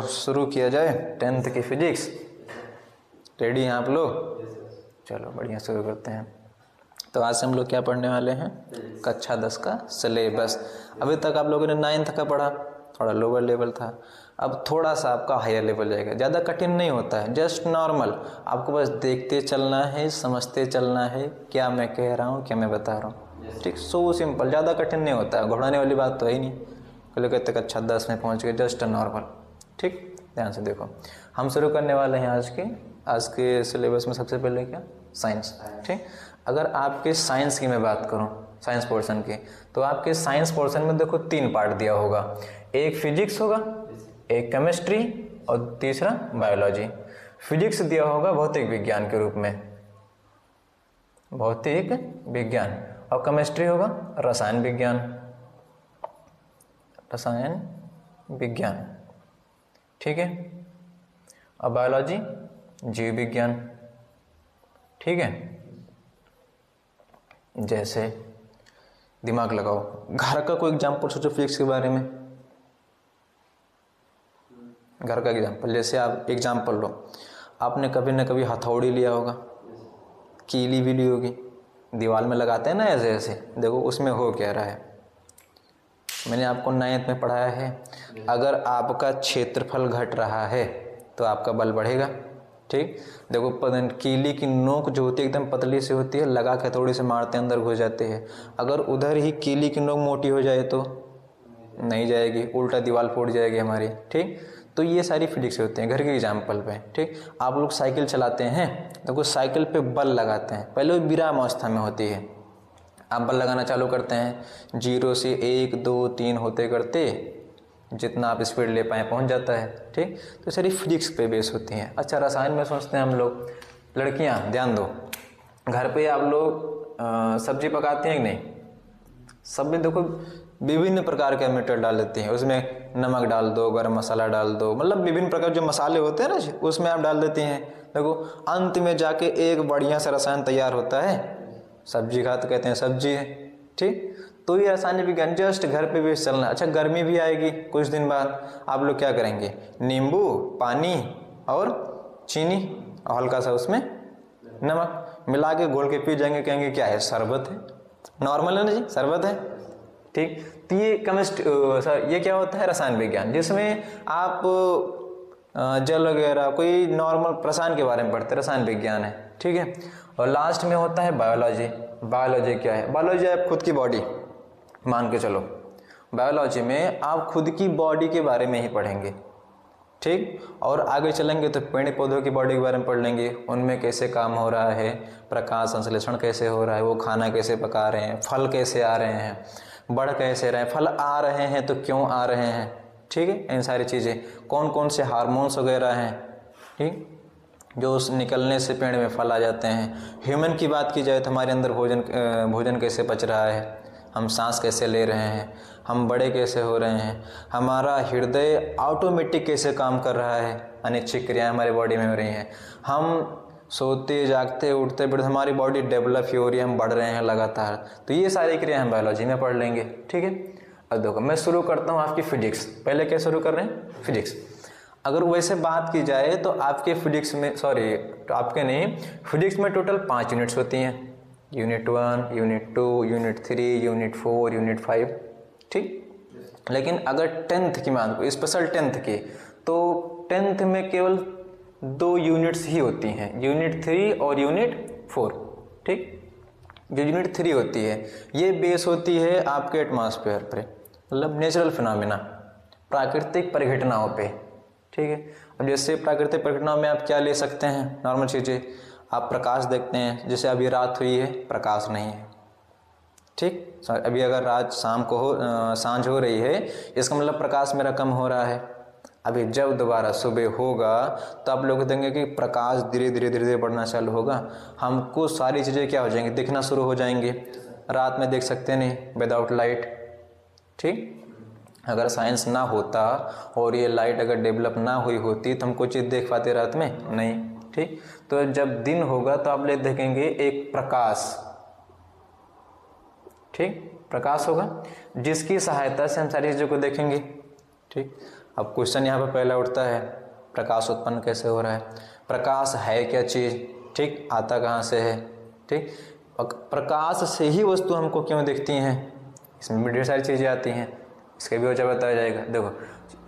शुरू किया जाए 10th की फिजिक्स। रेडी हैं आप लोग? चलो बढ़िया, शुरू करते हैं। तो आज से हम लोग क्या पढ़ने वाले हैं? कक्षा 10 का सिलेबस। अभी तक आप लोगों ने 9th का पढ़ा, थोड़ा लोअर लेवल था। अब थोड़ा सा आपका हायर लेवल जाएगा। ज़्यादा कठिन नहीं होता है, जस्ट नॉर्मल। आपको बस देखते चलना है, समझते चलना है क्या मैं कह रहा हूँ, क्या मैं बता रहा हूँ। ठीक, सो सिंपल, ज़्यादा कठिन नहीं होता है। घबराने वाली बात तो है ही नहीं। कल कहते कक्षा 10 में पहुँच गए, जस्ट नॉर्मल। ठीक, ध्यान से देखो, हम शुरू करने वाले हैं आज के सिलेबस में सबसे पहले क्या? साइंस। ठीक, अगर आपके साइंस की मैं बात करूं, साइंस पोर्शन की, तो आपके साइंस पोर्शन में देखो 3 पार्ट दिया होगा। एक फिजिक्स होगा, एक केमिस्ट्री और तीसरा बायोलॉजी। फिजिक्स दिया होगा भौतिक विज्ञान के रूप में, भौतिक विज्ञान, और केमिस्ट्री होगा रसायन विज्ञान, रसायन विज्ञान। ठीक है, और बायोलॉजी जीव विज्ञान। ठीक है, जैसे दिमाग लगाओ, घर का कोई एग्जाम्पल सोचो फिजिक्स के बारे में। घर का एग्जाम्पल, जैसे आप एग्जाम्पल लो, आपने कभी ना कभी हथौड़ी लिया होगा, कीली भी ली होगी, दीवार में लगाते हैं ना ऐसे ऐसे। देखो उसमें हो क्या रहा है, मैंने आपको 9th में पढ़ाया है, अगर आपका क्षेत्रफल घट रहा है तो आपका बल बढ़ेगा। ठीक, देखो कीली की नोक जो होती है एकदम पतली सी होती है, लगा के थोड़ी से मारते अंदर घुस जाते हैं। अगर उधर ही कीली की नोक मोटी हो जाए तो नहीं जाएगी, उल्टा दीवार फूट जाएगी हमारी। ठीक, तो ये सारी फिजिक्स होते हैं घर के एग्जाम्पल पे। ठीक, आप लोग साइकिल चलाते हैं, देखो साइकिल पे बल लगाते हैं, पहले वो विराम अवस्था में होती है, आप बल लगाना चालू करते हैं, 0 से 1 2 3 होते करते जितना आप स्पीड ले पाए पहुंच जाता है। ठीक, तो सारी फिजिक्स पे बेस होती हैं। अच्छा, रसायन में सोचते हैं हम लोग, लड़कियां ध्यान दो, घर पे आप लोग सब्जी पकाती हैं कि नहीं? सब में देखो विभिन्न प्रकार के मटेरियल डाल देती हैं, उसमें नमक डाल दो, गरम मसाला डाल दो, मतलब विभिन्न प्रकार जो मसाले होते हैं ना उसमें आप डाल देती हैं। देखो अंत में जाके एक बढ़िया सा रसायन तैयार होता है, सब्जी खाते कहते हैं सब्जी है। ठीक, तो ये रासायनिक विज्ञान जस्ट घर पे भी चलना। अच्छा, गर्मी भी आएगी कुछ दिन बाद, आप लोग क्या करेंगे? नींबू, पानी और चीनी और हल्का सा उसमें नमक मिला के घोल के पी जाएंगे, कहेंगे क्या है? शरबत है। नॉर्मल है ना जी, शरबत है। ठीक, तो ये ये क्या होता है? रसायन विज्ञान, जिसमें आप जल वगैरह कोई नॉर्मल रसायन के बारे में पढ़ते, रसायन विज्ञान है। ठीक है, और लास्ट में होता है बायोलॉजी। बायोलॉजी क्या है? बायोलॉजी आप खुद की बॉडी मान के चलो, बायोलॉजी में आप खुद की बॉडी के बारे में ही पढ़ेंगे। ठीक, और आगे चलेंगे तो पेड़ पौधों की बॉडी के बारे में पढ़ लेंगे, उनमें कैसे काम हो रहा है, प्रकाश संश्लेषण कैसे हो रहा है, वो खाना कैसे पका रहे हैं, फल कैसे आ रहे हैं, बढ़ कैसे रहे हैं, फल आ रहे हैं तो क्यों आ रहे हैं। ठीक है, इन सारी चीज़ें, कौन कौन से हार्मोन्स वगैरह हैं, ठीक, जो उस निकलने से पेड़ में फल आ जाते हैं। ह्यूमन की बात की जाए तो हमारे अंदर भोजन कैसे पच रहा है, हम सांस कैसे ले रहे हैं, हम बड़े कैसे हो रहे हैं, हमारा हृदय ऑटोमेटिक कैसे काम कर रहा है, अनिच्छिक क्रियाएं हमारी बॉडी में हो रही हैं, हम सोते जागते उठते बैठते हमारी बॉडी डेवलप ही हो रही है, हम बढ़ रहे हैं लगातार। तो ये सारी क्रियाएं हम बायोलॉजी में पढ़ लेंगे। ठीक है, अब देखो मैं शुरू करता हूँ आपकी फिजिक्स। पहले क्या शुरू कर रहे हैं? फिजिक्स। अगर वैसे बात की जाए तो आपके फिजिक्स में, सॉरी तो आपके नहीं, फिजिक्स में टोटल 5 यूनिट्स होती हैं, unit 1, unit 2, unit 3, unit 4, unit 5। ठीक, लेकिन अगर 10th की बात करो, स्पेशल 10th की, तो 10th में केवल 2 यूनिट्स ही होती हैं, यूनिट 3 और यूनिट 4। ठीक, जो यूनिट 3 होती है ये बेस होती है आपके एटमॉस्फेयर पे, मतलब नेचुरल फिनोमिना, प्राकृतिक परिघटनाओं पे। ठीक है, अब जैसे प्राकृतिक परिघटनाओं में आप क्या ले सकते हैं? नॉर्मल चीज़ें, आप प्रकाश देखते हैं, जैसे अभी रात हुई है, प्रकाश नहीं है। ठीक, अभी अगर रात शाम को सांझ हो रही है, इसका मतलब प्रकाश मेरा कम हो रहा है। अभी जब दोबारा सुबह होगा तो आप लोग देखेंगे कि प्रकाश धीरे धीरे बढ़ना चालू होगा, हमको सारी चीज़ें क्या हो जाएंगी? दिखना शुरू हो जाएंगे। रात में देख सकते नहीं विदाउट लाइट। ठीक, अगर साइंस ना होता और ये लाइट अगर डेवलप ना हुई होती तो हम कोई चीज़ देख पाते रात में? नहीं। ठीक, तो जब दिन होगा तो आप लोग देखेंगे एक प्रकाश, ठीक, प्रकाश होगा जिसकी सहायता से हम सारी चीज़ों को देखेंगे। ठीक, अब क्वेश्चन यहाँ पर पहला उठता है, प्रकाश उत्पन्न कैसे हो रहा है, प्रकाश है क्या चीज़, ठीक, आता कहाँ से है, ठीक, प्रकाश से ही वस्तु हमको क्यों दिखती हैं, इसमें भी ढेर सारी चीज़ें आती हैं, इसका भी वजह बताया जाएगा। देखो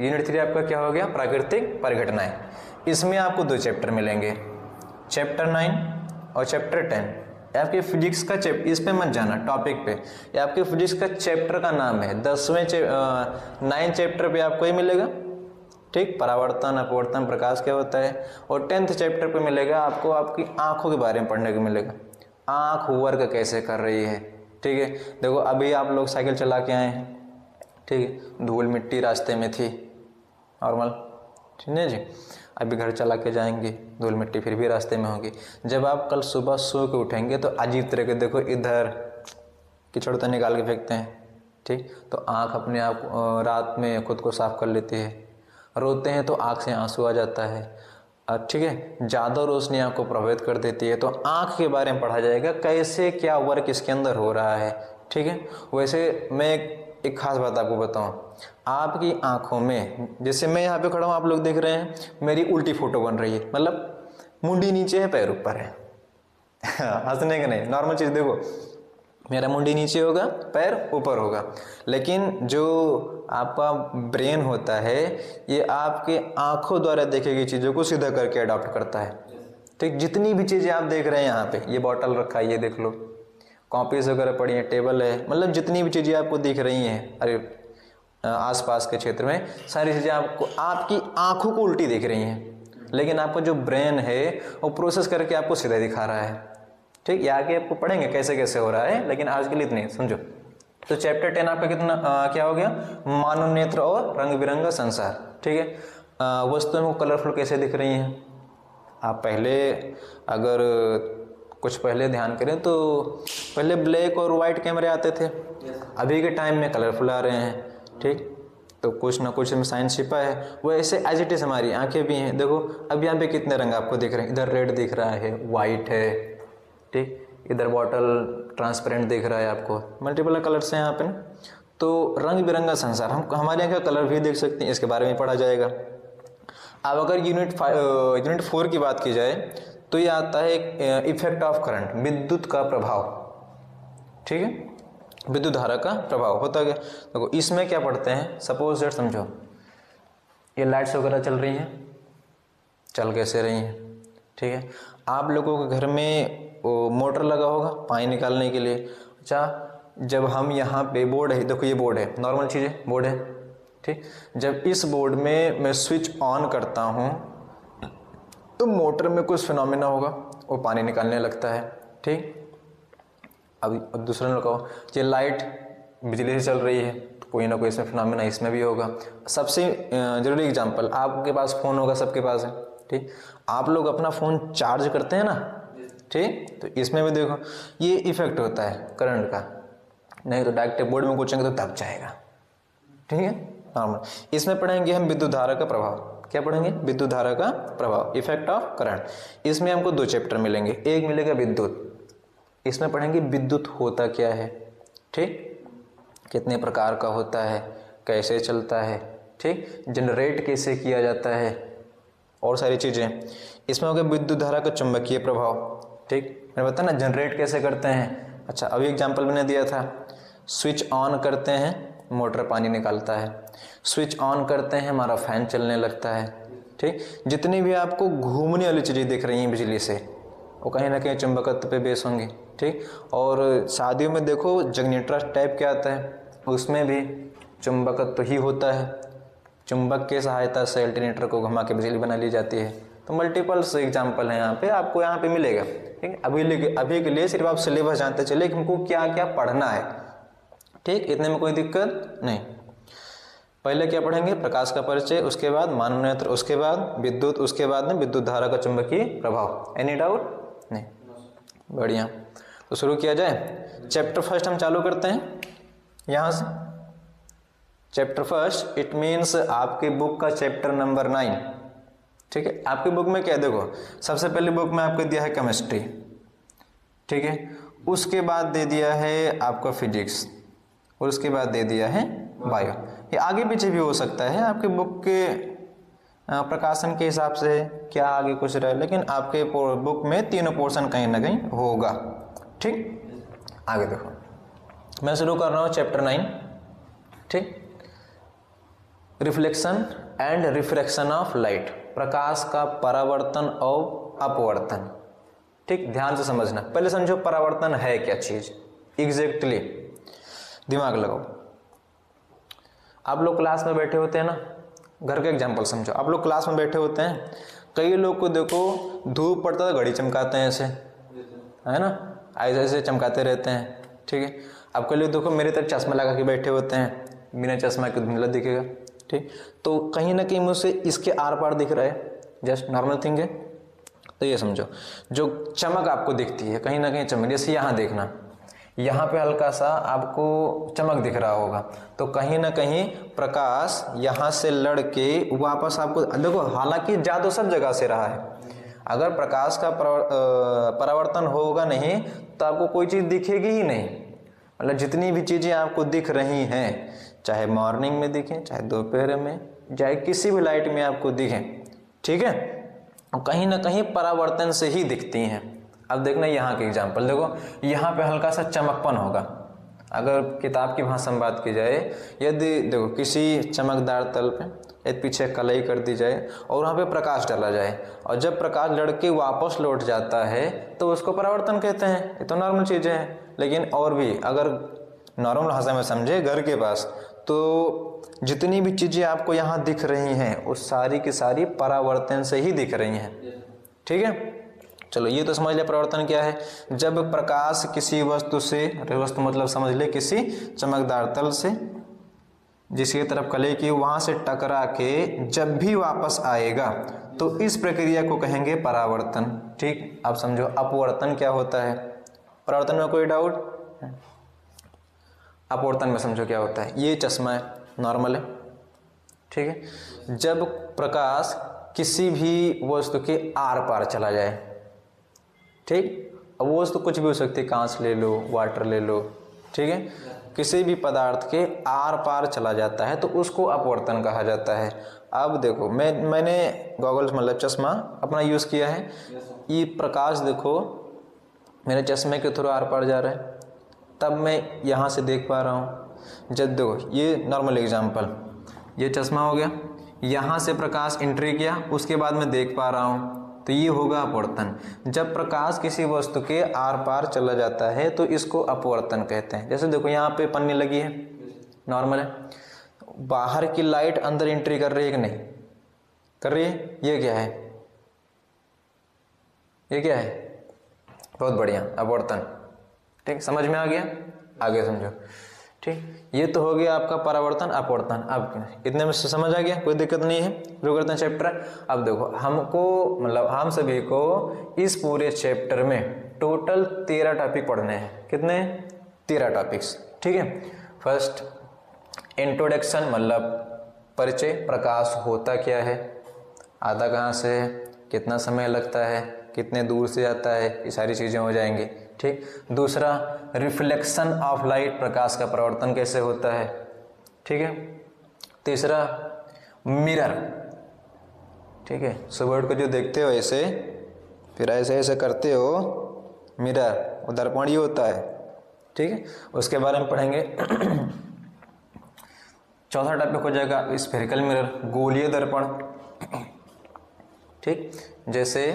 यूनिट 3 आपका क्या हो गया, प्राकृतिक परिघटनाएं। इसमें आपको 2 चैप्टर मिलेंगे, चैप्टर 9 और चैप्टर 10। आपके फिजिक्स का चैप्टर, इस पे मत जाना टॉपिक पे, ये आपके फिजिक्स का चैप्टर का नाम है। 9 चैप्टर पे आपको ही मिलेगा, ठीक, परावर्तन, अपवर्तन, प्रकाश क्या होता है। और 10th चैप्टर पे मिलेगा आपको आपकी आंखों के बारे में पढ़ने को मिलेगा, आंख वर्क कैसे कर रही है, ठीक है। देखो अभी आप लोग साइकिल चला के आए हैं, ठीक है, धूल मिट्टी रास्ते में थी, नॉर्मल, ठीक है जी। अभी घर चला के जाएंगे, धूल मिट्टी फिर भी रास्ते में होगी। जब आप कल सुबह सो के उठेंगे तो अजीब तरह के, देखो इधर कीचड़ तो निकाल के फेंकते हैं, ठीक, तो आँख अपने आप रात में खुद को साफ कर लेती है। रोते हैं तो आँख से आंसू आ जाता है, ठीक है। ज़्यादा रोशनी आँख को प्रभावित कर देती है, तो आँख के बारे में पढ़ा जाएगा, कैसे क्या वर्क इसके अंदर हो रहा है, ठीक है। वैसे मैं एक खास बात आपको बताऊं, आपकी आंखों में, जैसे मैं यहाँ पे खड़ा हूँ, आप लोग देख रहे हैं मेरी उल्टी फोटो बन रही है, मतलब मुंडी नीचे है पैर ऊपर है हंसने का नहीं, नॉर्मल चीज़। देखो मेरा मुंडी नीचे होगा, पैर ऊपर होगा, लेकिन जो आपका ब्रेन होता है ये आपके आंखों द्वारा देखी गई चीज़ों को सीधा करके अडॉप्ट करता है, ठीक। जितनी भी चीज़ें आप देख रहे हैं यहाँ पे, ये बॉटल रखा है, ये देख लो, कॉपीज वगैरह पड़ी है, टेबल है, मतलब जितनी भी चीज़ें आपको दिख रही हैं, अरे आसपास के क्षेत्र में सारी चीज़ें आपको आपकी आंखों को उल्टी दिख रही हैं, लेकिन आपका जो ब्रेन है वो प्रोसेस करके आपको सीधा दिखा रहा है, ठीक। ये आगे आपको पढ़ेंगे कैसे कैसे हो रहा है, लेकिन आज के लिए इतने समझो। तो चैप्टर 10 आपका कितना क्या हो गया, मानव नेत्र और रंग बिरंगा संसार, ठीक है। वस्तुएं को कलरफुल कैसे दिख रही हैं, आप पहले अगर कुछ पहले ध्यान करें तो पहले ब्लैक और वाइट कैमरे आते थे, अभी के टाइम में कलरफुल आ रहे हैं, ठीक। तो कुछ ना कुछ में साइंस छिपा है, वो ऐसे एज इट इज हमारी आंखें भी हैं। देखो अब यहाँ पे कितने रंग आपको दिख रहे हैं, इधर रेड दिख रहा है, वाइट है, ठीक, इधर बॉटल ट्रांसपेरेंट दिख रहा है आपको, मल्टीपल कलर्स हैं यहाँ पे। तो रंग बिरंगा संसार, हम हमारे यहाँ का कलर भी देख सकते हैं, इसके बारे में पढ़ा जाएगा। अब अगर यूनिट 4 की बात की जाए तो ये आता है इफेक्ट ऑफ करंट, विद्युत का प्रभाव, ठीक है, विद्युत धारा का प्रभाव होता है। देखो इसमें क्या पढ़ते हैं, सपोज दैट समझो ये लाइट्स वगैरह चल रही हैं, चल कैसे रही हैं, ठीक है। आप लोगों के घर में मोटर लगा होगा पानी निकालने के लिए। अच्छा, जब हम यहाँ पे बोर्ड है, देखो ये बोर्ड है, नॉर्मल चीज़ है, बोर्ड है, ठीक। जब इस बोर्ड में मैं स्विच ऑन करता हूँ तो मोटर में कुछ फिनोमेना होगा, वो पानी निकालने लगता है, ठीक। अब दूसरे ने लगाओ, ये लाइट बिजली से चल रही है, तो कोई ना कोई इसमें फिनोमेना इसमें भी होगा। सबसे जरूरी एग्जांपल, आपके पास फ़ोन होगा, सबके पास है, ठीक। आप लोग अपना फ़ोन चार्ज करते हैं ना, ठीक, तो इसमें भी देखो ये इफेक्ट होता है करंट का, नहीं तो डायरेक्ट बोर्ड में कूचेंगे तो दब जाएगा, ठीक है, नॉर्मल। इसमें पढ़ेंगे हम विद्युत धारा का प्रभाव, क्या पढ़ेंगे, विद्युत धारा का प्रभाव, इफेक्ट ऑफ करंट। इसमें हमको 2 चैप्टर मिलेंगे, एक मिलेगा विद्युत, इसमें पढ़ेंगे विद्युत होता क्या है, ठीक, कितने प्रकार का होता है, कैसे चलता है, ठीक, जनरेट कैसे किया जाता है, और सारी चीज़ें। इसमें हो गया विद्युत धारा का चुंबकीय प्रभाव, ठीक, मैंने बताया ना जनरेट कैसे करते हैं। अच्छा, अभी एग्जाम्पल मैंने दिया था, स्विच ऑन करते हैं मोटर पानी निकालता है, स्विच ऑन करते हैं हमारा फैन चलने लगता है, ठीक। जितनी भी आपको घूमने वाली चीज़ें दिख रही हैं बिजली से, वो कहीं ना कहीं चुंबकत्व पे बेस होंगी, ठीक। और शादियों में देखो जनरेटर टाइप क्या आता है, उसमें भी चुंबकत्व ही होता है, चुंबक के सहायता से अल्टरनेटर को घुमा के बिजली बना ली जाती है। तो मल्टीपल्स एग्जाम्पल हैं यहाँ पे, आपको यहाँ पे मिलेगा, ठीक। अभी के लिए सिर्फ आप सिलेबस जानते चले कि हमको क्या क्या पढ़ना है, ठीक, इतने में कोई दिक्कत नहीं। पहले क्या पढ़ेंगे, प्रकाश का परिचय, उसके बाद मानव नेत्र, उसके बाद विद्युत, उसके बाद में विद्युत धारा का चुंबकीय प्रभाव। Any doubt? नहीं, बढ़िया। तो शुरू किया जाए। चैप्टर फर्स्ट हम चालू करते हैं यहाँ से। चैप्टर फर्स्ट इट मीन्स आपके बुक का चैप्टर नंबर 9, ठीक है। आपकी बुक में क्या, देखो सबसे पहले बुक में आपको दिया है केमिस्ट्री, ठीक है, उसके बाद दे दिया है आपका फिजिक्स, और उसके बाद दे दिया है बायो। ये आगे पीछे भी हो सकता है, आपके बुक के प्रकाशन के हिसाब से क्या आगे कुछ रहे, लेकिन आपके बुक में तीनों पोर्शन कहीं ना कहीं होगा। ठीक, आगे देखो मैं शुरू कर रहा हूँ चैप्टर 9। ठीक, reflection and refraction of light, प्रकाश का परावर्तन और अपवर्तन। ठीक, ध्यान से समझना। पहले समझो परावर्तन है क्या चीज, एग्जैक्टली दिमाग लगाओ। आप लोग क्लास में बैठे होते हैं ना, घर का एग्जाम्पल समझो। आप लोग क्लास में बैठे होते हैं, कई लोग को देखो धूप पड़ता है घड़ी चमकाते हैं ऐसे, है ना, ऐसे ऐसे चमकाते रहते हैं। ठीक है, अब कई लोग देखो मेरी तरह चश्मा लगा के बैठे होते हैं, बिना चश्मा के धुंधला दिखेगा। ठीक, तो कहीं ना कहीं मुझसे इसके आर पार दिख रहा है, जस्ट नॉर्मल थिंग है। तो ये समझो जो चमक आपको दिखती है कहीं ना कहीं चमक, जैसे यहाँ देखना, यहाँ पे हल्का सा आपको चमक दिख रहा होगा, तो कहीं ना कहीं प्रकाश यहाँ से लड़ के वापस आपको देखो, हालांकि जादू सब जगह से रहा है। अगर प्रकाश का परावर्तन होगा नहीं तो आपको कोई चीज़ दिखेगी ही नहीं। मतलब जितनी भी चीज़ें आपको दिख रही हैं, चाहे मॉर्निंग में दिखें, चाहे दोपहर में, चाहे किसी भी लाइट में आपको दिखें, ठीक है, कहीं ना कहीं परावर्तन से ही दिखती हैं। अब देखना यहाँ के एग्जाम्पल देखो, यहाँ पे हल्का सा चमकपन होगा। अगर किताब की भाषा में बात की जाए, यदि देखो किसी चमकदार तल पे एक पीछे कलई कर दी जाए और वहाँ पे प्रकाश डाला जाए, और जब प्रकाश लड़के वापस लौट जाता है तो उसको परावर्तन कहते हैं। ये तो नॉर्मल चीज़ें हैं, लेकिन और भी अगर नॉर्मल भाषा में समझे, घर के पास तो जितनी भी चीज़ें आपको यहाँ दिख रही हैं वो सारी की सारी परावर्तन से ही दिख रही हैं। ठीक है, चलो ये तो समझ लिया परावर्तन क्या है। जब प्रकाश किसी वस्तु से, वस्तु मतलब समझ ले किसी चमकदार तल से जिसकी तरफ कलई की, वहां से टकरा के जब भी वापस आएगा तो इस प्रक्रिया को कहेंगे परावर्तन। ठीक, अब समझो अपवर्तन क्या होता है। परावर्तन में कोई डाउट? अपवर्तन में समझो क्या होता है। ये चश्मा है, नॉर्मल है, ठीक है, जब प्रकाश किसी भी वस्तु के आर पार चला जाए, ठीक, अब वो वस्तु कुछ भी हो सकती है, कांच ले लो, वाटर ले लो, ठीक है, किसी भी पदार्थ के आर पार चला जाता है तो उसको अपवर्तन कहा जाता है। अब देखो मैंने गॉगल्स मतलब चश्मा अपना यूज़ किया है, ये प्रकाश देखो मेरे चश्मे के थ्रू आर पार जा रहा है, तब मैं यहाँ से देख पा रहा हूँ। जब देखो ये नॉर्मल एग्जांपल, ये चश्मा हो गया, यहाँ से प्रकाश एंट्री किया, उसके बाद मैं देख पा रहा हूँ, तो ये होगा अपवर्तन। जब प्रकाश किसी वस्तु के आर पार चला जाता है तो इसको अपवर्तन कहते हैं। जैसे देखो यहाँ पे पन्नी लगी है, नॉर्मल है, बाहर की लाइट अंदर एंट्री कर रही है कि नहीं कर रही है, ये क्या है, ये क्या है, बहुत बढ़िया, अपवर्तन। ठीक, समझ में आ गया, आगे समझो। ठीक, ये तो हो गया आपका परावर्तन अपवर्तन। अब इतने में समझ आ गया, कोई दिक्कत नहीं है। शुरू करते हैं चैप्टर। अब देखो हमको मतलब हम सभी को इस पूरे चैप्टर में टोटल 13 टॉपिक पढ़ने हैं। कितने? 13 टॉपिक्स। ठीक है, फर्स्ट इंट्रोडक्शन मतलब परिचय, प्रकाश होता क्या है, आता कहाँ से है, कितना समय लगता है, कितने दूर से आता है, ये सारी चीज़ें हो जाएंगी। ठीक, दूसरा रिफ्लेक्शन ऑफ लाइट, प्रकाश का परावर्तन कैसे होता है। ठीक है, तीसरा मिरर, ठीक है, सुबह को जो देखते हो ऐसे फिर ऐसे ऐसे करते हो, मिरर वो दर्पण ही होता है। ठीक है, उसके बारे में पढ़ेंगे। चौथा टॉपिक हो जाएगा स्फेरिकल मिरर, गोलीय दर्पण। ठीक, जैसे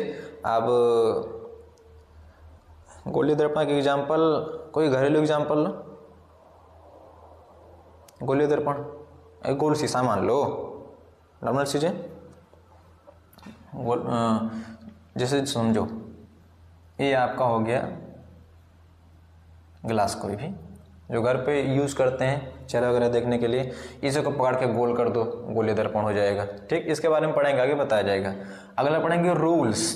अब गोलीय दर्पण के एग्जाम्पल, कोई घरेलू एग्जाम्पल लो। गोलीय दर्पण एक गोल शीशा मान लो, नॉर्मल चीजें, जैसे समझो ये आपका हो गया ग्लास, कोई भी जो घर पे यूज़ करते हैं चेहरा वगैरह देखने के लिए, इसे को पकड़ के गोल कर दो, गोलीय दर्पण हो जाएगा। ठीक, इसके बारे में पढ़ेंगे, आगे बताया जाएगा। अगला पढ़ेंगे रूल्स,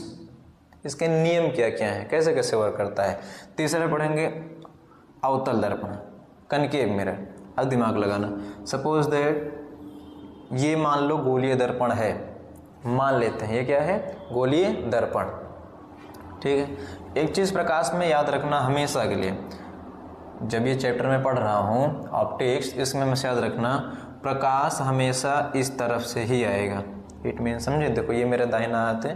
इसके नियम क्या क्या हैं, कैसे कैसे वर्क करता है। तीसरा पढ़ेंगे अवतल दर्पण, कनकेव मिरर। अब दिमाग लगाना, सपोज दैट ये मान लो गोलीय दर्पण है, मान लेते हैं ये क्या है, गोलीय दर्पण। ठीक है, एक चीज़ प्रकाश में याद रखना हमेशा के लिए, जब ये चैप्टर में पढ़ रहा हूँ ऑप्टिक्स, इसमें हमेशा याद रखना प्रकाश हमेशा इस तरफ से ही आएगा। इट मीन समझे, देखो ये मेरा दाहिना हाथ है,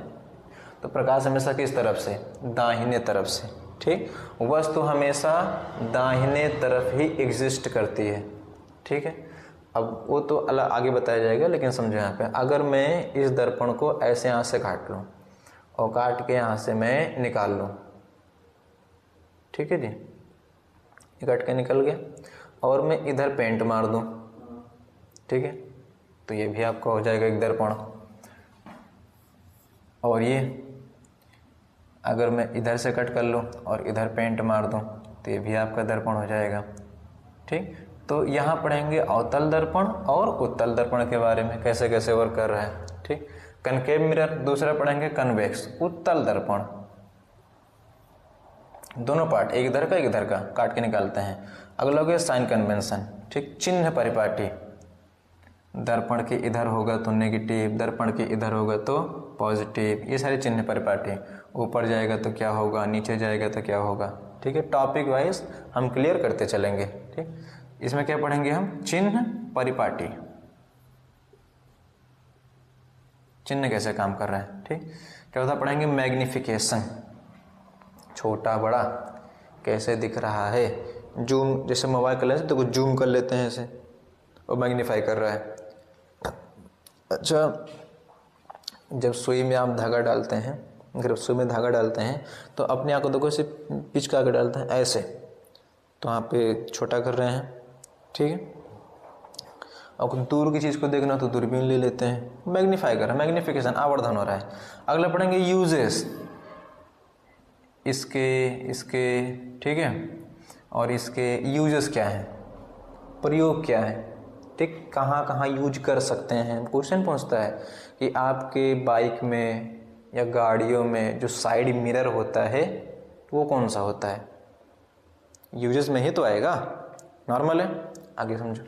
तो प्रकाश हमेशा किस तरफ से, दाहिने तरफ से। ठीक, वस्तु हमेशा दाहिने तरफ ही एग्जिस्ट करती है। ठीक है, अब वो तो अलग आगे बताया जाएगा, लेकिन समझो यहाँ पे अगर मैं इस दर्पण को ऐसे यहाँ से काट लूँ और काट के यहाँ से मैं निकाल लूँ, ठीक है जी, ये कट के निकल गया, और मैं इधर पेंट मार दूँ, ठीक है, तो ये भी आपका हो जाएगा एक दर्पण। और ये अगर मैं इधर से कट कर लूँ और इधर पेंट मार दूँ तो ये भी आपका दर्पण हो जाएगा। ठीक, तो यहाँ पढ़ेंगे अवतल दर्पण और उत्तल दर्पण के बारे में, कैसे कैसे वर्क कर रहा है। ठीक, कनकेव मिरर, दूसरा पढ़ेंगे कन्वेक्स उत्तल दर्पण, दोनों पार्ट, एक इधर का एक इधर का, काट के निकालते हैं। अगला हो गया साइन कन्वेंशन। ठीक, चिन्ह परिपाटी, दर्पण के इधर होगा तो नेगेटिव, दर्पण के इधर होगा तो पॉजिटिव, ये सारे चिन्ह परिपाटी। ऊपर जाएगा तो क्या होगा, नीचे जाएगा तो क्या होगा। ठीक है, टॉपिक वाइज हम क्लियर करते चलेंगे। ठीक, इसमें क्या पढ़ेंगे हम, चिन्ह परिपाटी, चिन्ह कैसे काम कर रहा है। ठीक, क्या होता पढ़ेंगे मैग्निफिकेशन, छोटा बड़ा कैसे दिख रहा है, जूम, जैसे मोबाइल कर लेते हैं तो कुछ जूम कर लेते हैं ऐसे, और मैग्नीफाई कर रहा है। अच्छा, जब सुई में आप धागा डालते हैं, अगर सुई में धागा डालते हैं तो अपने आंखों देखो इसे पिचका कर डालते हैं ऐसे, तो यहाँ पे छोटा कर रहे हैं। ठीक है, और दूर की चीज़ को देखना तो दूरबीन ले लेते हैं, मैग्नीफाई कर रहा है, मैग्निफिकेशन, आवर्धन हो रहा है। अगला पढ़ेंगे यूजेस, इसके ठीक है, और इसके यूजेस क्या हैं, प्रयोग क्या है। ठीक, कहाँ कहाँ यूज कर सकते हैं। क्वेश्चन पूछता है कि आपके बाइक में या गाड़ियों में जो साइड मिरर होता है वो कौन सा होता है, यूजेस में ही तो आएगा, नॉर्मल है, आगे समझो,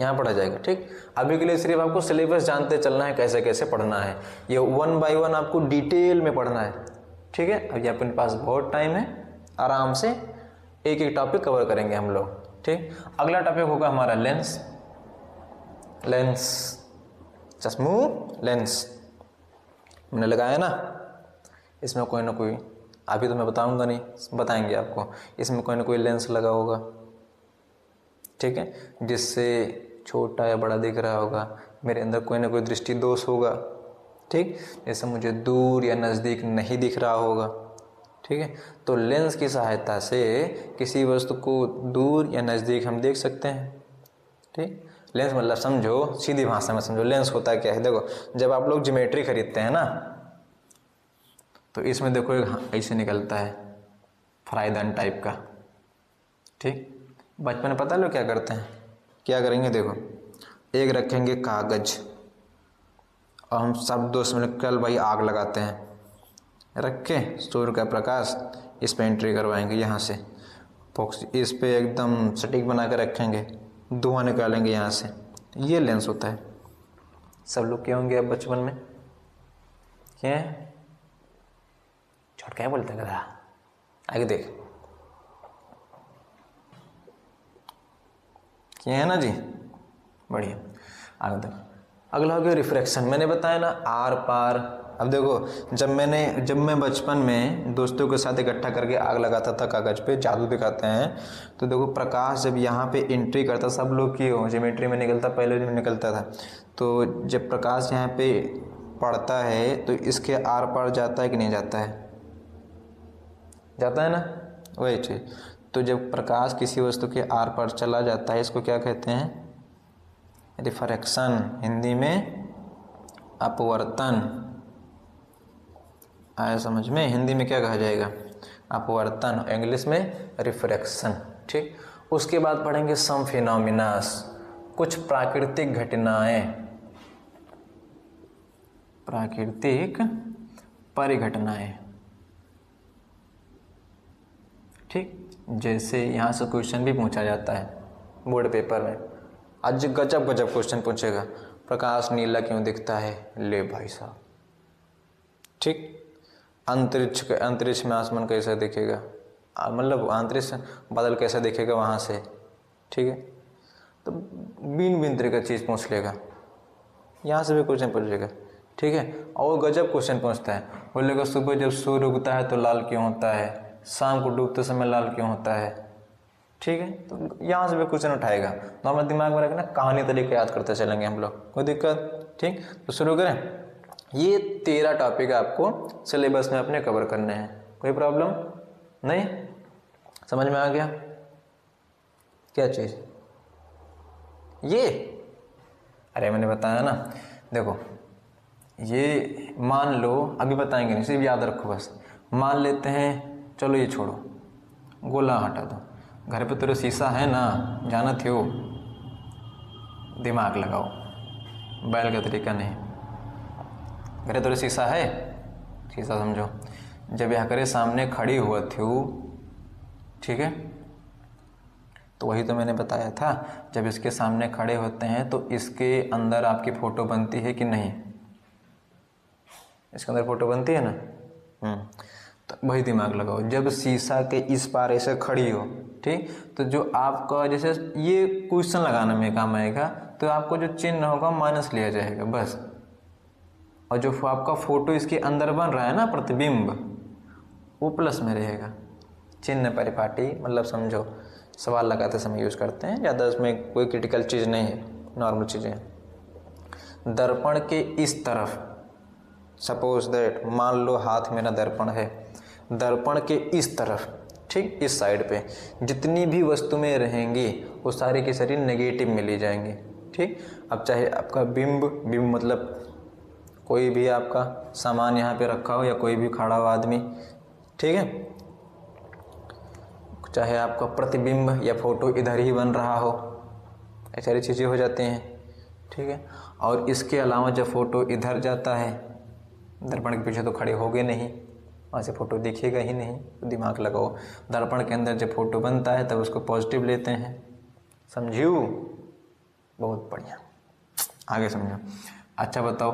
यहाँ पढ़ा जाएगा। ठीक, अभी के लिए सिर्फ आपको सिलेबस जानते चलना है, कैसे कैसे पढ़ना है, ये 1 बाय 1 आपको डिटेल में पढ़ना है। ठीक है, अभी अपने पास बहुत टाइम है, आराम से एक एक टॉपिक कवर करेंगे हम लोग। ठीक, अगला टॉपिक होगा हमारा लेंस, लेंस, चश्मू लेंस मैंने लगाया ना, इसमें कोई ना कोई, अभी तो मैं बताऊंगा नहीं, बताएंगे आपको, इसमें कोई ना कोई लेंस लगा होगा। ठीक है, जिससे छोटा या बड़ा दिख रहा होगा, मेरे अंदर कोई ना कोई दृष्टि दोष होगा। ठीक, जैसे मुझे दूर या नज़दीक नहीं दिख रहा होगा। ठीक है, तो लेंस की सहायता से किसी वस्तु को दूर या नज़दीक हम देख सकते हैं। ठीक, लेंस मतलब समझो, सीधी भाषा में समझो, लेंस होता क्या है। देखो, जब आप लोग ज्योमेट्री खरीदते हैं ना, तो इसमें देखो एक ऐसे निकलता है फ्राइडन टाइप का। ठीक, बचपन में पता लो क्या करते हैं, क्या करेंगे, देखो एक रखेंगे कागज और हम सब दोस्त मिलकर कल भाई आग लगाते हैं, रख के सूर्य का प्रकाश इस पे एंट्री करवाएंगे, यहाँ से फॉक्स इस पे एकदम सटीक बना कर रखेंगे, धुआं निकालेंगे यहाँ से, ये लेंस होता है। सब लोग क्या होंगे अब बचपन में, क्या छोट क्या बोलते हैं, आगे देख, क्या है ना जी, बढ़िया, आगे देखो। अगला हो गया रिफ्रैक्शन, मैंने बताया ना आर पार। अब देखो, जब मैं बचपन में दोस्तों के साथ इकट्ठा करके आग लगाता था कागज पे, जादू दिखाते हैं, तो देखो प्रकाश जब यहाँ पे एंट्री करता, सब लोग की हो ज्योमेट्री में निकलता, पहले दिन में निकलता था, तो जब प्रकाश यहाँ पे पड़ता है तो इसके आर पार जाता है कि नहीं जाता है, जाता है ना, वही चीज़। तो जब प्रकाश किसी वस्तु के आर पार चला जाता है, इसको क्या कहते हैं, रिफ्रैक्शन, हिंदी में अपवर्तन। आया समझ में, हिंदी में क्या कहा जाएगा, अपवर्तन, इंग्लिश में रिफ्रैक्शन। ठीक, उसके बाद पढ़ेंगे सम फिनोमिनास, कुछ प्राकृतिक घटनाएं, प्राकृतिक परिघटनाएं। ठीक, जैसे यहाँ से क्वेश्चन भी पूछा जाता है बोर्ड पेपर में, आज गजब गजब क्वेश्चन पूछेगा, प्रकाश नीला क्यों दिखता है, ले भाई साहब। ठीक, अंतरिक्ष में आसमान कैसा दिखेगा, मतलब अंतरिक्ष बादल कैसा दिखेगा वहाँ से। ठीक है, तो बीन बीन तरह का चीज़ पूछ लेगा, यहाँ से भी क्वेश्चन पूछ लेगा, ठीक है। और गजब क्वेश्चन पूछता है, बोलेगा सुबह जब सूर्य उगता है तो लाल क्यों होता है, शाम को डूबते समय लाल क्यों होता है, ठीक है। तो यहाँ से भी क्वेश्चन उठाएगा, नॉर्मल दिमाग में रखना, कहानी तरीके याद करते चलेंगे हम लोग, कोई दिक्कत, ठीक। तो शुरू करें। ये 13 टॉपिक आपको सिलेबस में अपने कवर करने हैं, कोई प्रॉब्लम नहीं, समझ में आ गया क्या चीज़ ये? अरे मैंने बताया ना, देखो ये मान लो, अभी बताएंगे नहीं, सिर्फ याद रखो बस। मान लेते हैं, चलो ये छोड़ो, गोला हटा दो, घर पे तेरे शीशा है ना, जानत हो, दिमाग लगाओ, बैल का तरीका नहीं। घर तेरे शीशा है, शीशा समझो, जब यह करे सामने खड़ी हुआ थी, ठीक है, तो वही तो मैंने बताया था, जब इसके सामने खड़े होते हैं तो इसके अंदर आपकी फ़ोटो बनती है कि नहीं, इसके अंदर फ़ोटो बनती है ना, तो वही दिमाग लगाओ। जब शीशा के इस पार ऐसे खड़ी हो, ठीक, तो जो आपका जैसे ये क्वेश्चन लगाने में काम आएगा, तो आपको जो चिन्ह होगा माइनस लिया जाएगा बस, और जो आपका फ़ोटो इसके अंदर बन रहा है ना, प्रतिबिंब, वो प्लस में रहेगा। चिन्ह परिपाटी मतलब समझो, सवाल लगाते समय यूज़ करते हैं, ज़्यादा इसमें कोई क्रिटिकल चीज़ नहीं है, नॉर्मल चीज़ें हैं। दर्पण के इस तरफ, सपोज दैट, मान लो हाथ मेरा दर्पण है, दर्पण के इस तरफ, ठीक, इस साइड पे जितनी भी वस्तुएं रहेंगी वो सारी की सारी नेगेटिव में ली जाएंगी, ठीक। अब चाहे आपका बिंब, बिंब मतलब कोई भी आपका सामान यहाँ पे रखा हो या कोई भी खड़ा हुआ आदमी, ठीक है, चाहे आपका प्रतिबिंब या फोटो इधर ही बन रहा हो, ऐसी सारी चीज़ें हो जाती हैं, ठीक है। और इसके अलावा जब फ़ोटो इधर जाता है, दर्पण के पीछे तो खड़े होगे नहीं, वहाँ से फ़ोटो दिखेगा ही नहीं, तो दिमाग लगाओ। दर्पण के अंदर जब फ़ोटो बनता है तब उसको पॉजिटिव लेते हैं, समझियो, बहुत बढ़िया, आगे समझो। अच्छा बताओ,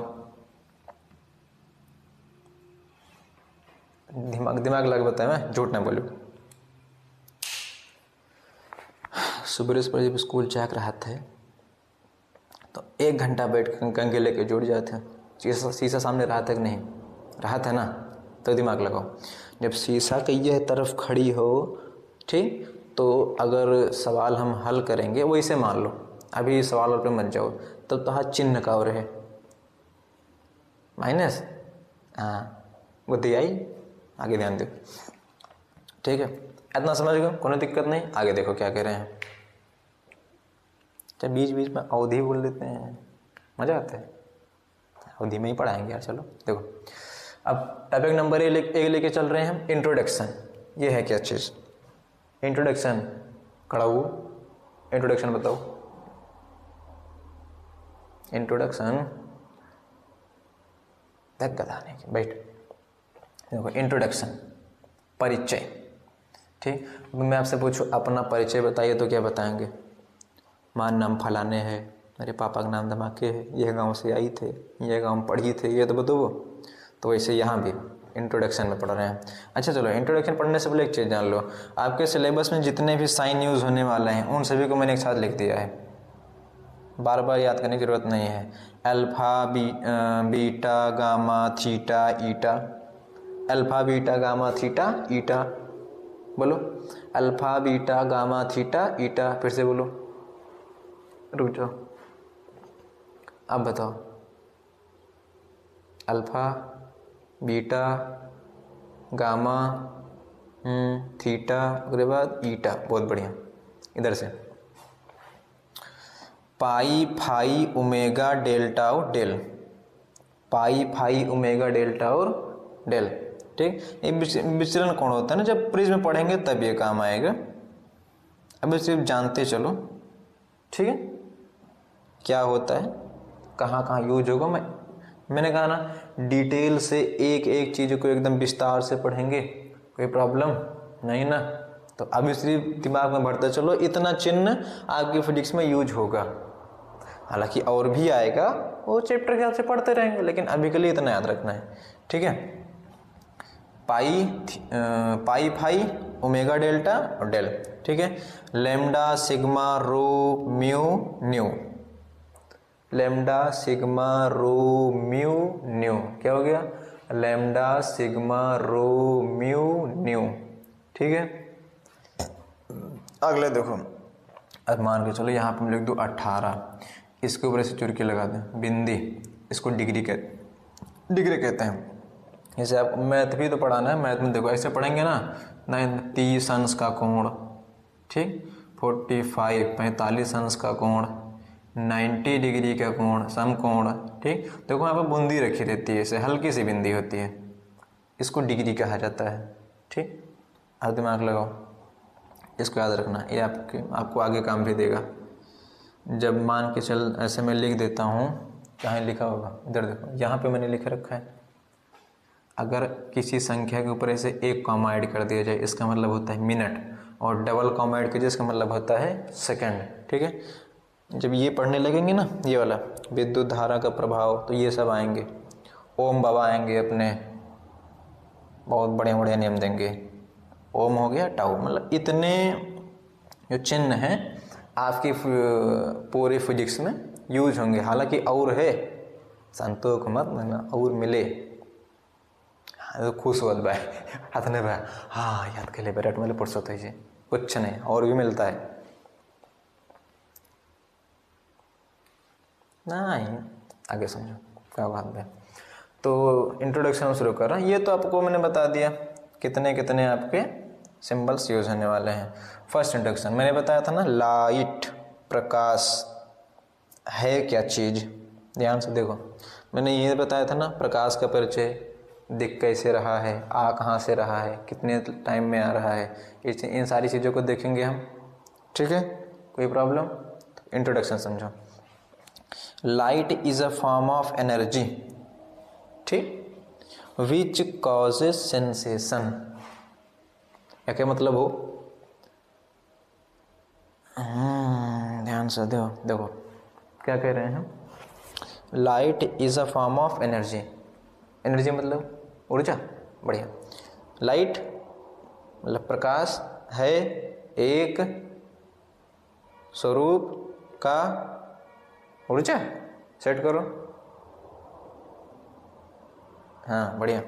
दिमाग लगा बताए, मैं झूठ ना बोलूँ। सुबह पर जब स्कूल जा रहा था तो 1 घंटा बैठ कर कंगे लेके जुड़ जाते हैं। शीशा सामने रहा था कि नहीं रहा था ना, तो दिमाग लगाओ। जब शीशा की यह तरफ खड़ी हो, ठीक, तो अगर सवाल हम हल करेंगे, वो इसे मान लो, अभी सवाल पे मत जाओ, तब तो हाथ चिन्ह का और है माइनस, हाँ बुद्धि आई, आगे ध्यान दो, ठीक है। इतना समझ गए, कोई दिक्कत नहीं, आगे देखो क्या कह रहे हैं। तो बीच बीच में अवधि बोल देते हैं, मज़ा आता है, अवधि में ही पढ़ाएंगे यार। चलो देखो, अब टॉपिक नंबर 1 लेके चल रहे हैं हम, इंट्रोडक्शन। ये है क्या चीज़, इंट्रोडक्शन, खड़ा हो, इंट्रोडक्शन बताओ, इंट्रोडक्शन, देख गदाने की, बैठ, देखो इंट्रोडक्शन, परिचय, ठीक। मैं आपसे पूछूं अपना परिचय बताइए तो क्या बताएंगे? मां नाम फलाने है, मेरे पापा का नाम धमाके है, यह गांव से आई थे, यह गांव में पढ़ी थे, ये तो बताओ। तो वैसे यहाँ भी इंट्रोडक्शन में पढ़ रहे हैं। अच्छा चलो, इंट्रोडक्शन पढ़ने से पहले एक चीज़ जान लो, आपके सिलेबस में जितने भी साइन यूज़ होने वाले हैं उन सभी को मैंने एक साथ लिख दिया है, बार बार याद करने की ज़रूरत नहीं है। अल्फ़ा, बीटा, गामा, थीटा, ईटा, अल्फ़ा, बीटा, गामा, थीटा, ईटा, बोलो अल्फ़ा, बीटा, गामा, थीटा, ईटा, फिर से बोलो, रुक जाओ, अब बताओ, अल्फ़ा, बीटा, गामा, थीटा, उसके बाद ईटा, बहुत बढ़िया। इधर से पाई, फाई, ओमेगा, डेल्टा और डेल, पाई, फाई, ओमेगा, डेल्टा और डेल, ठीक। ये विचलन कौन होता है ना, जब प्रिज्म में पढ़ेंगे तब ये काम आएगा, अभी सिर्फ जानते चलो, ठीक है, क्या होता है, कहाँ कहाँ यूज होगा। मैंने कहा ना, डिटेल से एक एक चीज़ को एकदम विस्तार से पढ़ेंगे, कोई प्रॉब्लम नहीं ना। तो अभी सिर्फ दिमाग में भरते चलो, इतना चिन्ह आपकी फिजिक्स में यूज होगा, हालांकि और भी आएगा, वो चैप्टर के हिसाब से पढ़ते रहेंगे, लेकिन अभी के लिए इतना याद रखना है, ठीक है। पाई, फाई, ओमेगा डेल्टा और डेल, ठीक है। लैम्डा सिग्मा रो म्यू न्यू, लैम्डा सिग्मा रो म्यू न्यू, क्या हो गया, लैम्डा सिग्मा रो म्यू न्यू, ठीक है। अगले देखो, अब मान के चलो यहाँ पे हम लिख दो 18, इसके ऊपर ऐसे चुरकी लगा दें बिंदी, इसको डिग्री कहते हैं। जैसे आप मैथ भी तो पढ़ाना है, मैथ में देखो ऐसे पढ़ेंगे ना, 30 अंश का कोण, ठीक, 45 अंश का कोण, 90 डिग्री का कोण, समकोण, ठीक। देखो यहाँ पर बूंदी रखी रहती है, ऐसे हल्की सी बिंदी होती है, इसको डिग्री कहा जाता है, ठीक। अब दिमाग लगाओ, इसको याद रखना, ये आपको आगे काम भी देगा। जब मान के चल ऐसे मैं लिख देता हूँ, कहाँ लिखा होगा, इधर देखो, यहाँ पे मैंने लिख रखा है, अगर किसी संख्या के ऊपर ऐसे एक कॉमा ऐड कर दिया जाए, इसका मतलब होता है मिनट, और डबल कॉमा ऐड कीजिए, इसका मतलब होता है सेकंड, ठीक है। जब ये पढ़ने लगेंगे ना, ये वाला विद्युत धारा का प्रभाव, तो ये सब आएंगे, ओम बाबा आएंगे अपने, बहुत बड़े बड़े नियम देंगे, ओम हो गया, टाउ, मतलब इतने जो चिन्ह हैं आपकी पूरी फिजिक्स में यूज होंगे। हालांकि और है, संतोष मत मतलब और मिले, तो खुश हुआ भाई, हाथ ने भाई, हाँ याद कर ले बेटा, मतलब पुरसत है जी, कुछ नहीं, और भी मिलता है नहीं, आगे समझो क्या बात है। तो इंट्रोडक्शन शुरू कर रहा हूँ, ये तो आपको मैंने बता दिया कितने कितने आपके सिंबल्स यूज होने वाले हैं। फर्स्ट इंट्रोडक्शन मैंने बताया था ना, लाइट, प्रकाश है क्या चीज़, ध्यान से देखो, मैंने ये बताया था ना, प्रकाश का परिचय, दिख कैसे रहा है, आ कहाँ से रहा है, कितने टाइम में आ रहा है, इन सारी चीज़ों को देखेंगे हम, ठीक है, कोई प्रॉब्लम। इंट्रोडक्शन समझो, light is a form of energy, ठीक, विच कॉजेज सेंसेशन, या क्या मतलब हो, ध्यान से देखो क्या कह रहे हैं, light is a form of energy, energy मतलब ऊर्जा, बढ़िया। लाइट मतलब प्रकाश है एक स्वरूप का ऊर्जा, सेट करो, हाँ बढ़िया।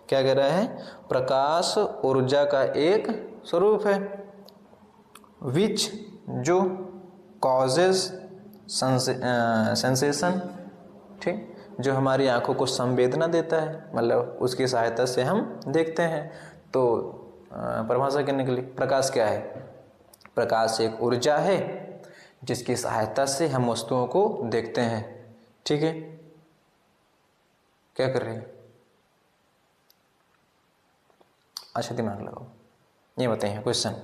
क्या कह रहा है, प्रकाश ऊर्जा का एक स्वरूप है, विच जो कॉजेज सेंसेशन, ठीक, जो हमारी आंखों को संवेदना देता है, मतलब उसकी सहायता से हम देखते हैं। तो परिभाषा करने के लिए, प्रकाश क्या है, प्रकाश एक ऊर्जा है जिसकी सहायता से हम वस्तुओं को देखते हैं, ठीक है। क्या कर रहे हैं, अच्छा दिमाग लगाओ, ये बताइए क्वेश्चन,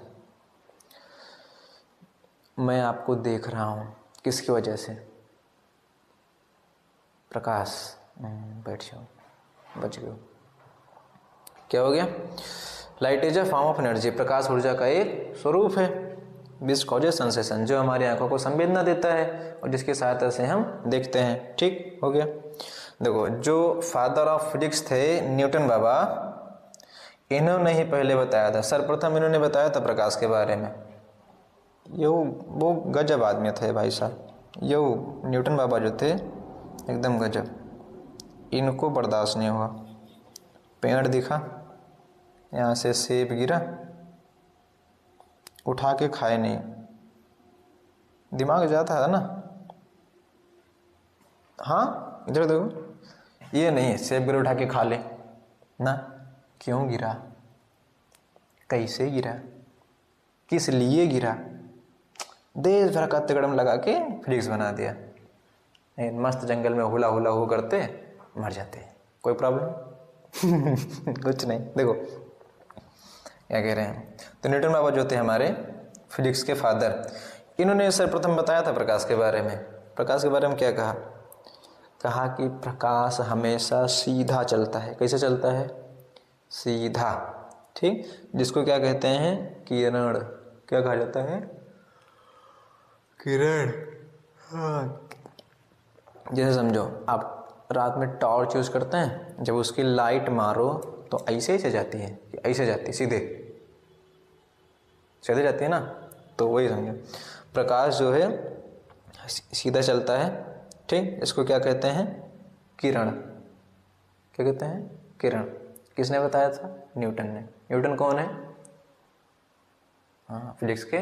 मैं आपको देख रहा हूँ किसकी वजह से, प्रकाश, बैठ जाओ, बच गए, क्या हो गया, light is a form of energy, प्रकाश ऊर्जा का एक स्वरूप है, विच कॉजेज सेंसेशन, जो हमारी आंखों को संवेदना देता है और जिसकी सहायता से हम देखते हैं, ठीक हो गया। देखो, जो फादर ऑफ फिजिक्स थे न्यूटन बाबा, इन्होंने ही पहले बताया था, सर्वप्रथम इन्होंने बताया था प्रकाश के बारे में, वो गजब आदमी थे भाई साहब, न्यूटन बाबा जो थे एकदम गजब, इनको बर्दाश्त नहीं हुआ, पेड़ दिखा, यहाँ से सेब गिरा, उठा के खाए नहीं, दिमाग जाता है ना, हाँ इधर देखो, ये नहीं सेब गिरा उठा के खा ले ना, क्यों गिरा, कैसे गिरा, किस लिए गिरा, देश भर का तिकड़म लगा के फिजिक्स बना दिया, मस्त जंगल में हुला हुला हो करते मर जाते, कोई प्रॉब्लम कुछ नहीं। देखो क्या कह रहे हैं, तो न्यूटन बाबा जो थे हमारे फिजिक्स के फादर, इन्होंने सर्वप्रथम बताया था प्रकाश के बारे में। प्रकाश के बारे में क्या कहा कि प्रकाश हमेशा सीधा चलता है, कैसे चलता है, सीधा, ठीक, जिसको क्या कहते हैं, किरण, क्या कहा जाता है, किरण, हाँ। जैसे समझो आप रात में टॉर्च यूज करते हैं, जब उसकी लाइट मारो तो ऐसे जाती है, ऐसे जाती है सीधे, सीधे जाती है ना, तो वही समझो। प्रकाश जो है सीधा चलता है, ठीक, इसको क्या कहते हैं? किरण। क्या कहते हैं? किरण। किसने बताया था? न्यूटन ने। न्यूटन कौन है? हाँ, फिजिक्स के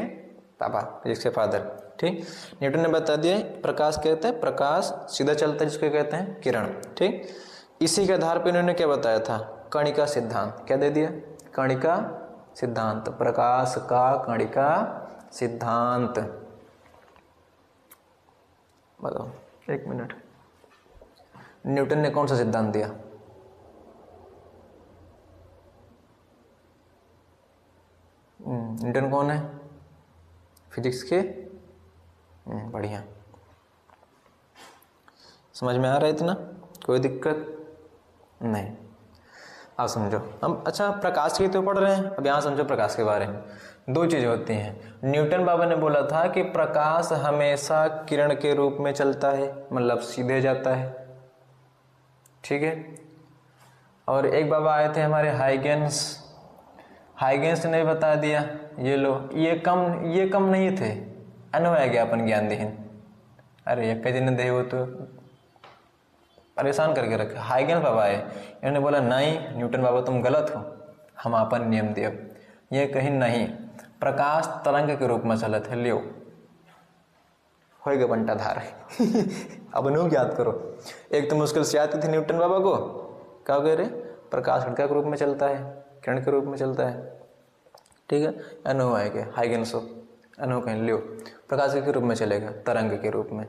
पापा, फिजिक्स के फादर, ठीक। न्यूटन ने बता दिया प्रकाश कहते हैं, प्रकाश सीधा चलता है जिसको कहते हैं किरण, ठीक। इसी के आधार पर इन्होंने क्या बताया था? कणिका सिद्धांत। क्या दे दिया? कणिका सिद्धांत, प्रकाश का कणिका सिद्धांत। बताओ, एक मिनट, न्यूटन ने कौन सा सिद्धांत दिया? न्यूटन कौन है? फिजिक्स के बढ़िया, समझ में आ रहा है इतना? कोई दिक्कत नहीं। आप समझो हम। अच्छा, प्रकाश की तो पढ़ रहे हैं, अब यहाँ समझो प्रकाश के बारे में। दो चीज़ें होती हैं। न्यूटन बाबा ने बोला था कि प्रकाश हमेशा किरण के रूप में चलता है, मतलब सीधे जाता है, ठीक है। और एक बाबा आए थे हमारे हाइगेंस, हाइगेंस ने भी बता दिया, ये लो, ये कम नहीं थे, अन्वय ज्ञापन ज्ञानदीन। अरे एक दिन दे वो तो परेशान करके रखे। हाइगेंस बाबा आए, इन्होंने बोला नहीं न्यूटन बाबा तुम गलत हो, हम अपन नियम दिए। ये कहीं नहीं, प्रकाश तरंग के रूप में चलत है, लियो हो गया बंटाधार। अब नु याद करो, एक तो मुश्किल से आती थी न्यूटन बाबा को, क्या कह रहे? प्रकाश कणिका के रूप में चलता है, किरण के रूप में चलता है, ठीक है। अनु है क्या? हाइगेंस हो, अनु कहीं लियो, प्रकाश के रूप में चलेगा, तरंग के रूप में।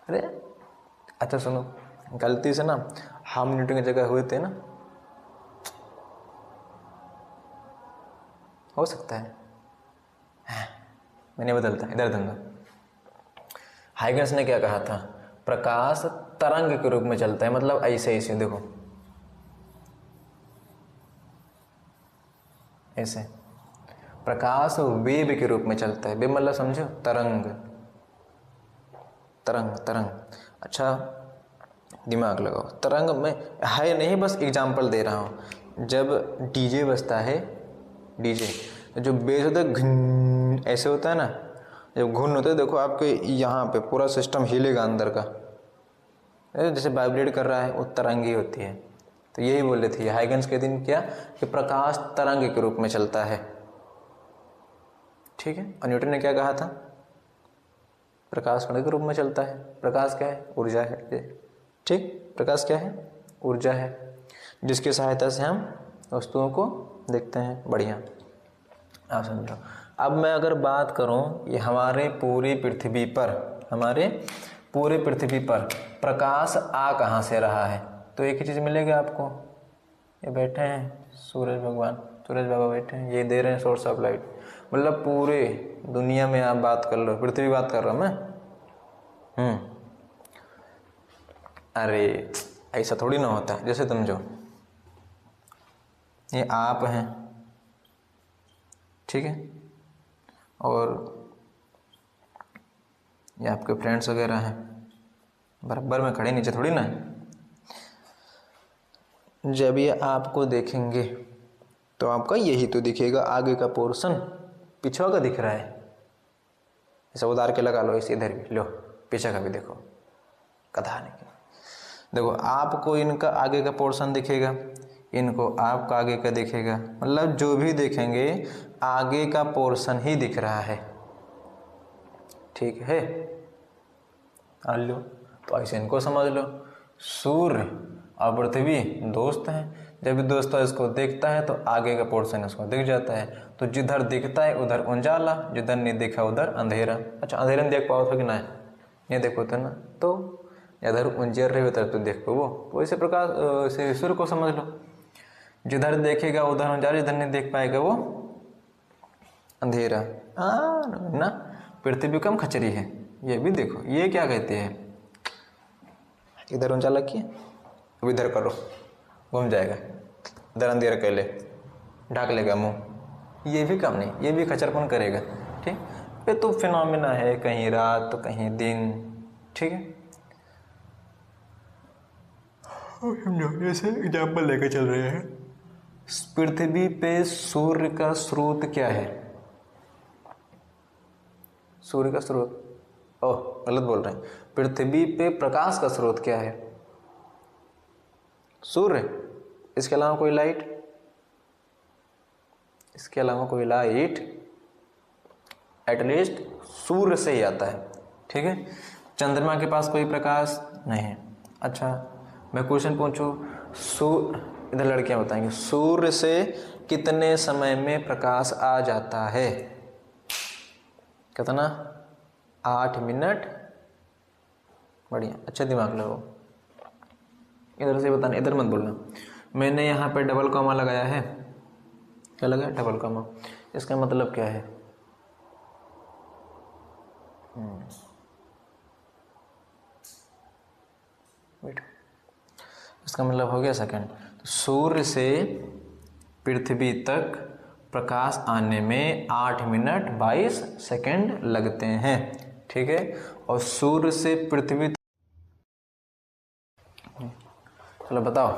अरे अच्छा सुनो, गलती से ना हम न्यूटन की जगह हुए थे ना, हो सकता है, मैं नहीं बदलता, इधर दूंगा। हाइगेंस ने क्या कहा था? प्रकाश तरंग के रूप में चलता है, मतलब ऐसे ऐसे देखो, ऐसे प्रकाश वेव के रूप में चलता है। वेव मतलब समझो, तरंग, तरंग तरंग। अच्छा दिमाग लगाओ, तरंग में है नहीं, बस एग्जाम्पल दे रहा हूँ। जब डीजे बजता है, डीजे जो बेस होता है घन, ऐसे होता है ना, जब घुन होता है देखो आपके यहाँ पे पूरा सिस्टम हिलेगा अंदर का, जैसे वाइब्रेट कर रहा है, वो तरंग ही होती है। तो यही बोले थे हाइगेंस के दिन क्या, कि प्रकाश तरंग के रूप में चलता है, ठीक है। और न्यूटन ने क्या कहा था? प्रकाश कण के रूप में चलता है। प्रकाश क्या है? ऊर्जा है, ठीक। प्रकाश क्या है? ऊर्जा है, जिसकी सहायता से हम वस्तुओं को देखते हैं। बढ़िया, आप समझो। अब मैं अगर बात करूं, ये हमारे पूरी पृथ्वी पर, हमारे पूरे पृथ्वी पर प्रकाश आ कहाँ से रहा है, तो एक ही चीज़ मिलेगी आपको। ये बैठे हैं सूरज भगवान, सूरज बाबा बैठे हैं, ये दे रहे हैं सोर्स ऑफ लाइट। मतलब पूरे दुनिया में आप बात कर लो, पृथ्वी बात कर रहा हूँ मैं। अरे ऐसा थोड़ी ना होता है, जैसे तुम जो ये आप हैं, ठीक है, और ये आपके फ्रेंड्स वगैरह हैं, बराबर में खड़े नीचे थोड़ी ना है। जब ये आपको देखेंगे तो आपका यही तो दिखेगा, आगे का पोर्शन, पीछे का दिख रहा है। ऐसा उतार के लगा लो, इसे इधर भी लो, पीछे का भी देखो, कथा नहीं। देखो आपको इनका आगे का पोर्शन दिखेगा, इनको आपका आगे का दिखेगा, मतलब जो भी देखेंगे आगे का पोर्शन ही दिख रहा है, ठीक है। लो तो ऐसे इनको समझ लो, सूर्य और पृथ्वी दोस्त हैं। जब भी दोस्त इसको देखता है तो आगे का पोर्शन इसको दिख जाता है। तो जिधर दिखता है उधर उजाला, जिधर नहीं दिखा उधर अंधेरा। अच्छा अंधेरा में देख पाओ तो कि नहीं देखो तो ना, तो इधर उंजेर रहे उधर तो देख पाओ। वो इसी प्रकार से सूर्य को समझ लो, जिधर देखेगा उधर उजाला, जिधर नहीं देख पाएगा वो अंधेरा। ना पृथ्वी कम खचरी है, ये भी देखो, ये क्या कहते हैं, इधर उजाला किए, अब इधर करो, घूम जाएगा, इधर अंधेरा कर ले, ढाक लेगा मुंह, ये भी काम नहीं, ये भी खचरपन करेगा, ठीक। ये तो फिनोमिना है, कहीं रात तो कहीं दिन, ठीक है। जैसे एग्जाम्पल लेके चल रहे हैं, पृथ्वी पे सूर्य का स्रोत क्या है? सूर्य का स्रोत, ओह गलत बोल रहे हैं। पृथ्वी पे प्रकाश का स्रोत क्या है? सूर्य। इसके अलावा कोई लाइट? इसके अलावा कोई लाइट एटलीस्ट सूर्य से ही आता है, ठीक है। चंद्रमा के पास कोई प्रकाश नहीं है। अच्छा मैं क्वेश्चन पूछूं, इधर लड़कियां बताएंगे, सूर्य से कितने समय में प्रकाश आ जाता है? कितना? 8 मिनट। बढ़िया, अच्छा दिमाग लगाओ। इधर से बताना, इधर मत बोलना। मैंने यहाँ पे डबल कॉमा लगाया है। क्या लगा? Double comma. इसका मतलब क्या है? वेट, इसका मतलब हो गया सेकंड। तो सूर्य से पृथ्वी तक प्रकाश आने में 8 मिनट 22 सेकंड लगते हैं, ठीक है। और सूर्य से पृथ्वी, चलो बताओ,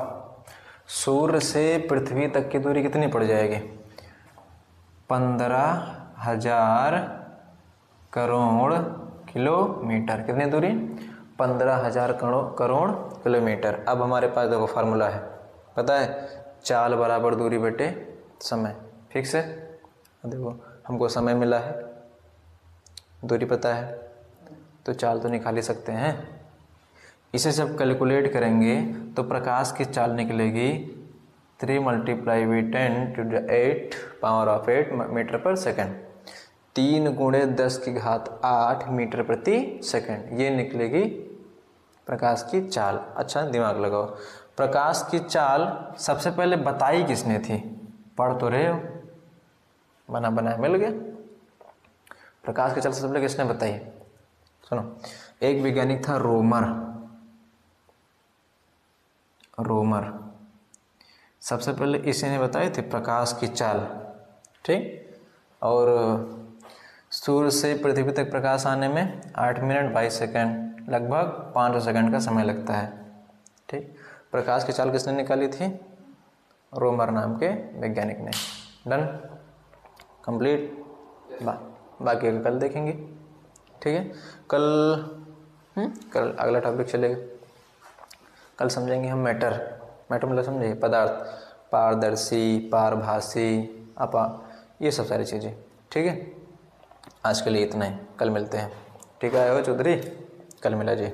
सूर्य से पृथ्वी तक की दूरी कितनी पड़ जाएगी? 15,000 करोड़ किलोमीटर। कितनी दूरी? 15,000 करोड़ किलोमीटर। अब हमारे पास देखो फार्मूला है, पता है, चाल बराबर दूरी बटे समय, फिक्स है। देखो हमको समय मिला है, दूरी पता है, तो चाल तो निकाल ही सकते हैं। इसे जब कैलकुलेट करेंगे तो प्रकाश की चाल निकलेगी 3 × 10⁸ पावर ऑफ 8 मीटर पर सेकंड। 3 × 10⁸ मीटर प्रति सेकंड, ये निकलेगी प्रकाश की चाल। अच्छा दिमाग लगाओ, प्रकाश की चाल सबसे पहले बताई किसने थी? पढ़ तो रहे हो, बना बनाया मिल गया। प्रकाश की चाल सबसे पहले किसने बताई? सुनो, एक वैज्ञानिक था रोमर। सबसे पहले इसी ने बताए थे प्रकाश की चाल, ठीक। और सूर्य से पृथ्वी तक प्रकाश आने में 8 मिनट 22 सेकंड, लगभग 500 सेकंड का समय लगता है, ठीक। प्रकाश की चाल किसने निकाली थी? रोमर नाम के वैज्ञानिक ने। Done, complete. बाकी का कल देखेंगे, ठीक है। कल अगला टॉपिक चलेगा। कल समझेंगे हम मैटर मतलब समझे, पदार्थ, पारदर्शी, पारभासी, ये सब सारी चीज़ें, ठीक है। आज के लिए इतना ही, कल मिलते हैं। ठीक है, आए हो चौधरी? कल मिला जी।